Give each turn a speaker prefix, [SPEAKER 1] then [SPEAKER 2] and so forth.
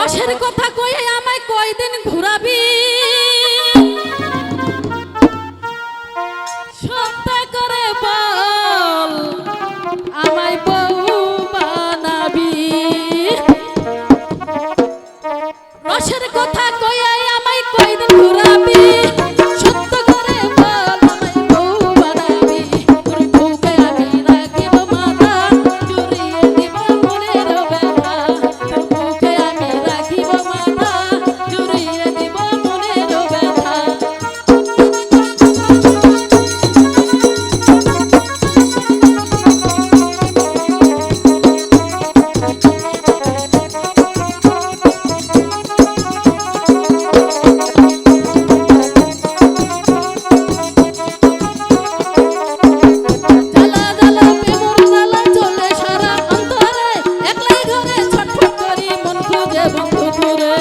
[SPEAKER 1] রসের কথা কয়ে আমায় কয়দিন ঘুরাবি সত্যি করে বল আমায় বউ বানাবি রসের কথা কয়ে আমায় কয়দিন ঘুরাবি সত্যি করে বল আমায় বউ বানাবি তোর বুকে আমি রাখিব মাথা জুড়িয়ে দিব মনের ব্যথা তোর বুকে আমি রাখিব মাথা জুড়িয়ে দিব মনের ব্যথা জ্বালা জ্বালা প্রেমর জ্বালা চলে সারা অন্তরে একলাই ঘরে ছটফট করি মন খুঁজে বন্ধু ঘুরে